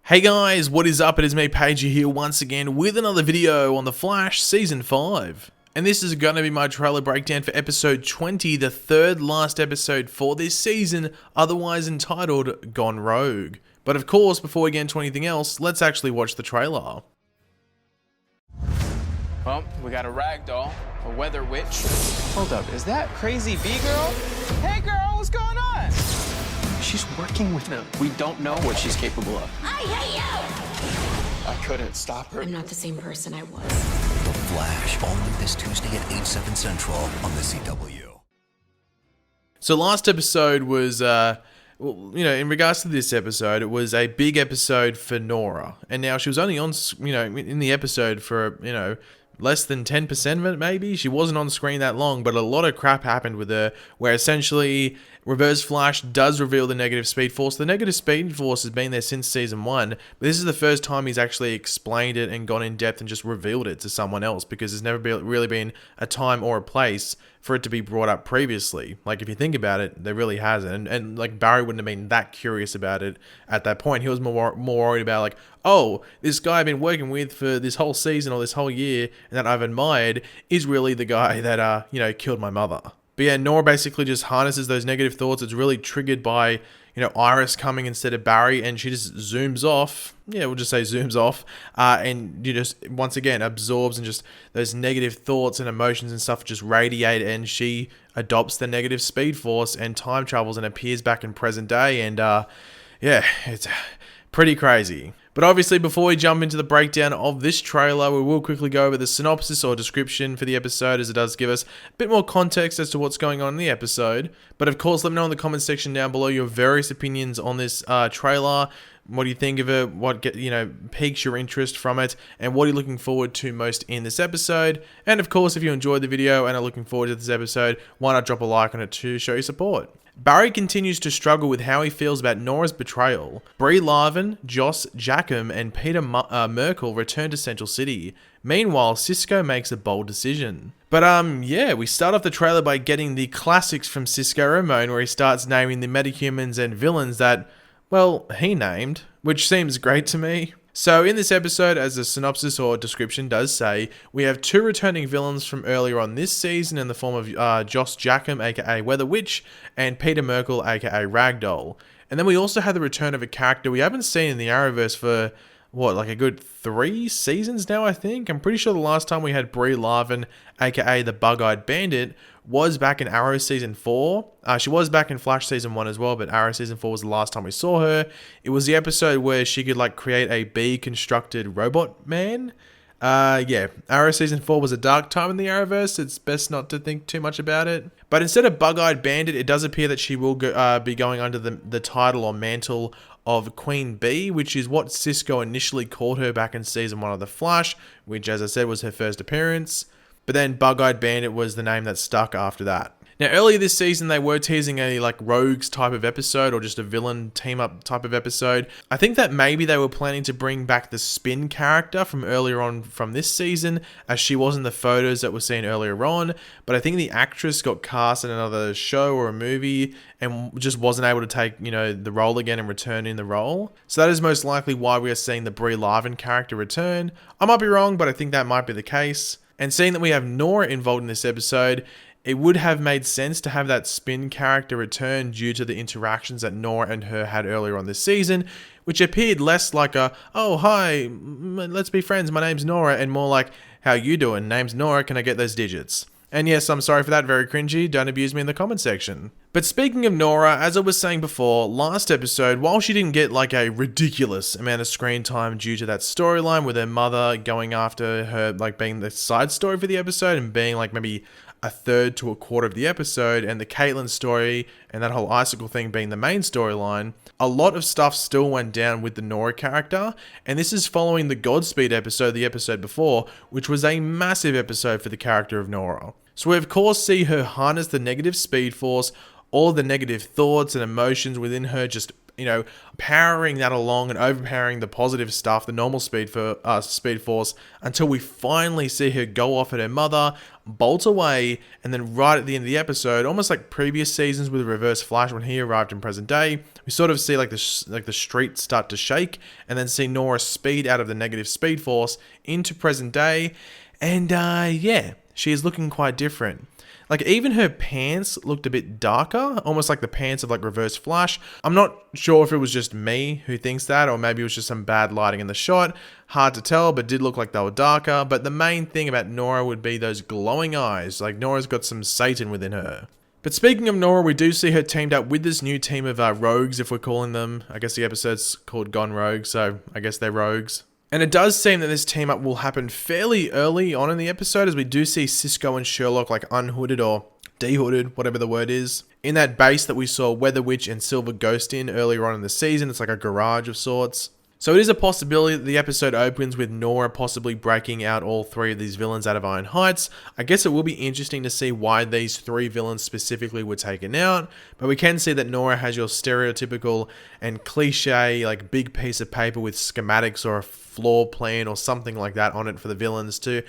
Hey guys, what is up? It is me, Pager, here once again with another video on The Flash Season 5. And this is going to be my trailer breakdown for episode 20, the third last episode for this season, otherwise entitled Gone Rogue. But of course, before we get into anything else, let's actually watch the trailer. Well, we got a ragdoll, a weather witch. Hold up, is that crazy B-girl? Hey girl, what's going on? She's working with them. We don't know what she's capable of. I hate you! I couldn't stop her. I'm not the same person I was. The Flash, only this Tuesday at 8, 7 Central on the CW. So last episode was, in regards to this episode, it was a big episode for Nora. And now she was only on, in the episode for, less than 10% of it, maybe. She wasn't on screen that long, but a lot of crap happened with her, where essentially Reverse Flash does reveal the negative Speed Force. The negative Speed Force has been there since Season 1, but this is the first time he's actually explained it and gone in depth and just revealed it to someone else, because there's never really been a time or a place for it to be brought up previously. Like, if you think about it, there really hasn't. And like, Barry wouldn't have been that curious about it at that point. He was more worried about, like, oh, this guy I've been working with for this whole season or this whole year and that I've admired is really the guy that, killed my mother. But yeah, Nora basically just harnesses those negative thoughts. It's really triggered by, Iris coming instead of Barry, and she just zooms off. Yeah, we'll just say zooms off. And you just, once again, absorbs, and just those negative thoughts and emotions and stuff just radiate, and she adopts the negative Speed Force and time travels and appears back in present day. And yeah, it's pretty crazy. But obviously, before we jump into the breakdown of this trailer, we will quickly go over the synopsis or description for the episode, as it does give us a bit more context as to what's going on in the episode. But of course, let me know in the comment section down below your various opinions on this trailer. What do you think of it? What piques your interest from it? And what are you looking forward to most in this episode? And of course, if you enjoyed the video and are looking forward to this episode, why not drop a like on it to show your support? Barry continues to struggle with how he feels about Nora's betrayal. Brie Larvin, Joss Jackham, and Peter Merkel return to Central City. Meanwhile, Cisco makes a bold decision. But we start off the trailer by getting the classics from Cisco Ramon, where he starts naming the metahumans and villains that, well, he named, which seems great to me. So in this episode, as the synopsis or description does say, we have two returning villains from earlier on this season in the form of Joss Jackham, aka Weather Witch, and Peter Merkel, aka Ragdoll. And then we also have the return of a character we haven't seen in the Arrowverse for, like a good 3 seasons now, I think? I'm pretty sure the last time we had Brie Larvin, aka the Bug-Eyed Bandit, was back in Arrow Season 4. She was back in Flash Season 1 as well, but Arrow Season 4 was the last time we saw her. It was the episode where she could, create a bee-constructed robot man. Arrow Season 4 was a dark time in the Arrowverse. It's best not to think too much about it. But instead of Bug-Eyed Bandit, it does appear that she will be going under the title or mantle of Queen Bee, which is what Cisco initially called her back in Season 1 of The Flash, which, as I said, was her first appearance. But then Bug-Eyed Bandit was the name that stuck after that. Now, earlier this season, they were teasing a rogues type of episode, or just a villain team-up type of episode. I think that maybe they were planning to bring back the Spin character from earlier on from this season, as she was in the photos that were seen earlier on. But I think the actress got cast in another show or a movie and just wasn't able to take, the role again and return in the role. So that is most likely why we are seeing the Brie Larvin character return. I might be wrong, but I think that might be the case. And seeing that we have Nora involved in this episode, it would have made sense to have that Spin character return due to the interactions that Nora and her had earlier on this season, which appeared less like a, oh, hi, let's be friends, my name's Nora, and more like, how you doing? Name's Nora, can I get those digits? And yes, I'm sorry for that, very cringy, don't abuse me in the comment section. But speaking of Nora, as I was saying before, last episode, while she didn't get a ridiculous amount of screen time due to that storyline with her mother going after her, being the side story for the episode and being maybe a third to a quarter of the episode, and the Caitlyn story and that whole icicle thing being the main storyline, a lot of stuff still went down with the Nora character, and this is following the Godspeed episode, the episode before, which was a massive episode for the character of Nora. So we of course see her harness the negative Speed Force, all the negative thoughts and emotions within her just powering that along and overpowering the positive stuff, the normal Speedforce, until we finally see her go off at her mother, bolt away, and then right at the end of the episode, almost like previous seasons with Reverse Flash when he arrived in present day, we sort of see like the street start to shake, and then see Nora speed out of the negative Speedforce into present day, and she is looking quite different. Like, even her pants looked a bit darker, almost like the pants of, like, Reverse Flash. I'm not sure if it was just me who thinks that, or maybe it was just some bad lighting in the shot. Hard to tell, but did look like they were darker. But the main thing about Nora would be those glowing eyes. Like, Nora's got some Satan within her. But speaking of Nora, we do see her teamed up with this new team of rogues, if we're calling them. I guess the episode's called Gone Rogue, so I guess they're rogues. And it does seem that this team up will happen fairly early on in the episode, as we do see Cisco and Sherlock like unhooded or dehooded, whatever the word is, in that base that we saw Weather Witch and Silver Ghost in earlier on in the season. It's like a garage of sorts. So it is a possibility that the episode opens with Nora possibly breaking out all three of these villains out of Iron Heights. I guess it will be interesting to see why these three villains specifically were taken out, but we can see that Nora has your stereotypical and cliche like big piece of paper with schematics or a floor plan or something like that on it for the villains to,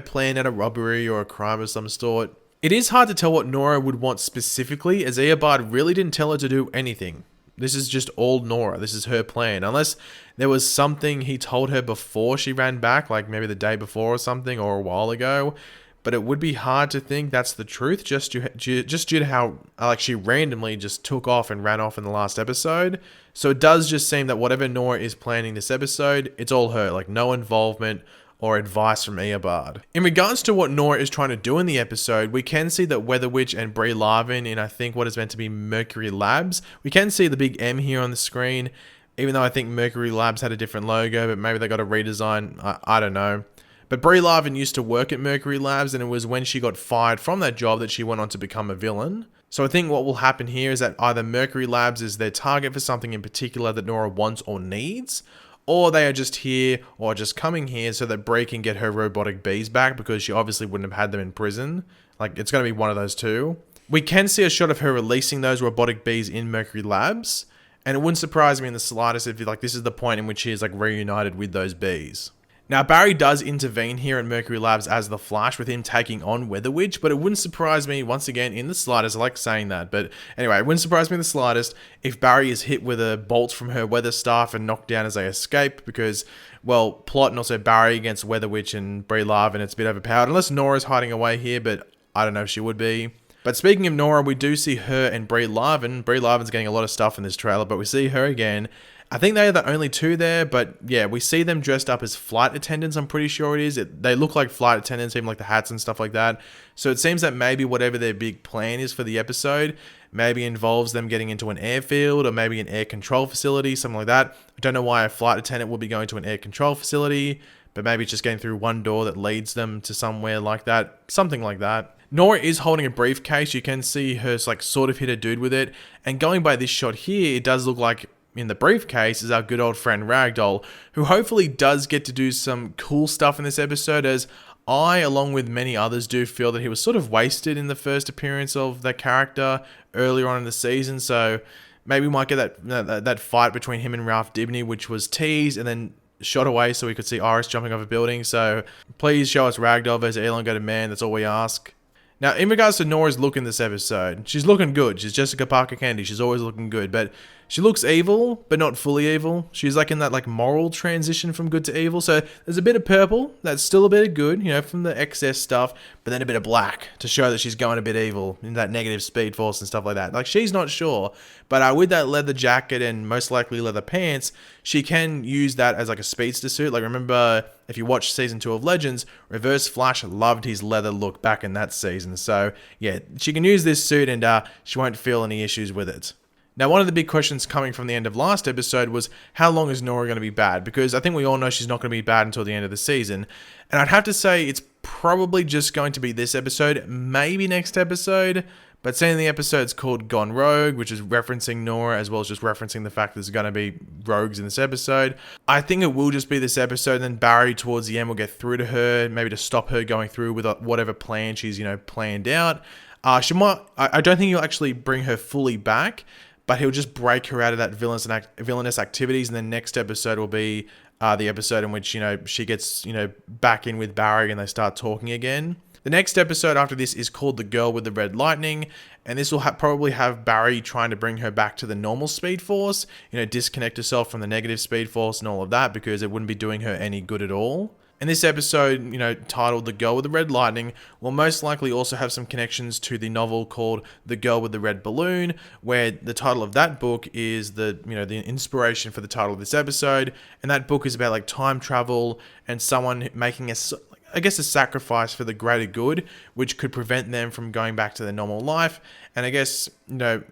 plan out a robbery or a crime of some sort. It is hard to tell what Nora would want specifically, as Eobard really didn't tell her to do anything. This is just all Nora. This is her plan. Unless there was something he told her before she ran back, like maybe the day before or something, or a while ago. But it would be hard to think that's the truth, just due to how she randomly just took off and ran off in the last episode. So it does just seem that whatever Nora is planning this episode, it's all her. Like, no involvement or advice from Eobard. In regards to what Nora is trying to do in the episode, we can see that Weather Witch and Brie Larvin in, I think, what is meant to be Mercury Labs. We can see the big M here on the screen, even though I think Mercury Labs had a different logo, but maybe they got a redesign. I don't know. But Brie Larvin used to work at Mercury Labs, and it was when she got fired from that job that she went on to become a villain. So I think what will happen here is that either Mercury Labs is their target for something in particular that Nora wants or needs, or they are just here, or just coming here so that Brie can get her robotic bees back, because she obviously wouldn't have had them in prison. Like, it's going to be one of those two. We can see a shot of her releasing those robotic bees in Mercury Labs, and it wouldn't surprise me in the slightest if this is the point in which she is reunited with those bees. Now, Barry does intervene here in Mercury Labs as the Flash with him taking on Weather Witch, but it wouldn't surprise me, once again, in the slightest. I like saying that, but anyway, it wouldn't surprise me in the slightest if Barry is hit with a bolt from her weather staff and knocked down as they escape, because, well, plot and also Barry against Weather Witch and Brie Larvin, it's a bit overpowered, unless Nora's hiding away here, but I don't know if she would be. But speaking of Nora, we do see her and Brie Larvin. Brie Larvin's getting a lot of stuff in this trailer, but we see her again. I think they are the only two there, but yeah, we see them dressed up as flight attendants, I'm pretty sure it is. They look like flight attendants, even like the hats and stuff like that. So it seems that maybe whatever their big plan is for the episode, maybe involves them getting into an airfield or maybe an air control facility, something like that. I don't know why a flight attendant would be going to an air control facility, but maybe it's just getting through one door that leads them to somewhere like that, something like that. Nora is holding a briefcase. You can see her sort of hit a dude with it. And going by this shot here, it does look like in the briefcase is our good old friend Ragdoll, who hopefully does get to do some cool stuff in this episode, as I, along with many others, do feel that he was sort of wasted in the first appearance of that character earlier on in the season. So maybe we might get that fight between him and Ralph Dibny, which was teased and then shot away so we could see Iris jumping off a building. So please show us Ragdoll versus Elongated Man. That's all we ask. Now, in regards to Nora's look in this episode, she's looking good. She's Jessica Parker Kennedy. She's always looking good, but she looks evil, but not fully evil. She's in that moral transition from good to evil. So there's a bit of purple that's still a bit of good, from the excess stuff, but then a bit of black to show that she's going a bit evil in that negative Speedforce and stuff like that. She's not sure, but with that leather jacket and most likely leather pants, she can use that as a speedster suit. Remember, if you watch season 2 of Legends, Reverse Flash loved his leather look back in that season. So yeah, she can use this suit and she won't feel any issues with it. Now, one of the big questions coming from the end of last episode was, how long is Nora going to be bad? Because I think we all know she's not going to be bad until the end of the season. And I'd have to say it's probably just going to be this episode, maybe next episode. But seeing the episode's called Gone Rogue, which is referencing Nora, as well as just referencing the fact there's going to be rogues in this episode, I think it will just be this episode, and then Barry towards the end will get through to her, maybe to stop her going through with whatever plan she's, planned out. I don't think he'll actually bring her fully back, but he'll just break her out of that villainous activities, and the next episode will be the episode in which, you know, she gets, you know, back in with Barry and they start talking again. The next episode after this is called The Girl with the Red Lightning, and this will probably have Barry trying to bring her back to the normal Speed Force, you know, disconnect herself from the negative Speed Force and all of that, because it wouldn't be doing her any good at all. And this episode, you know, titled The Girl with the Red Lightning, will most likely also have some connections to the novel called The Girl with the Red Balloon, where the title of that book is the inspiration for the title of this episode. And that book is about like time travel and someone making a sacrifice for the greater good, which could prevent them from going back to their normal life. And I guess, you know,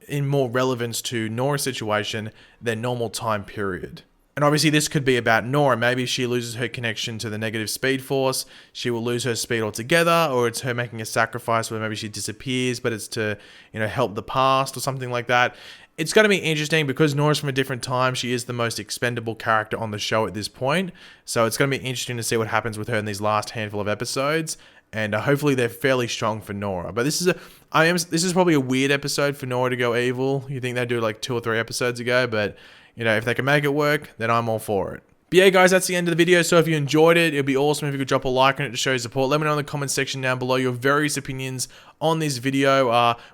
in more relevance to Nora's situation, their normal time period. And obviously this could be about Nora. Maybe she loses her connection to the negative Speed Force. She will lose her speed altogether, or it's her making a sacrifice where maybe she disappears, but it's to, you know, help the past or something like that. It's going to be interesting because Nora's from a different time. She is the most expendable character on the show at this point. So it's going to be interesting to see what happens with her in these last handful of episodes. And hopefully they're fairly strong for Nora. But this is probably a weird episode for Nora to go evil. You think they'd do it like 2 or 3 episodes ago, but you know, if they can make it work, then I'm all for it. But yeah, guys, that's the end of the video. So if you enjoyed it, it'd be awesome if you could drop a like on it to show your support. Let me know in the comment section down below your various opinions on this video.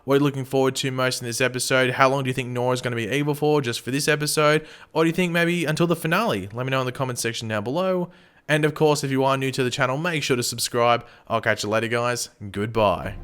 What are you looking forward to most in this episode? How long do you think Nora's going to be evil for, just for this episode? Or do you think maybe until the finale? Let me know in the comment section down below. And of course, if you are new to the channel, make sure to subscribe. I'll catch you later, guys. Goodbye.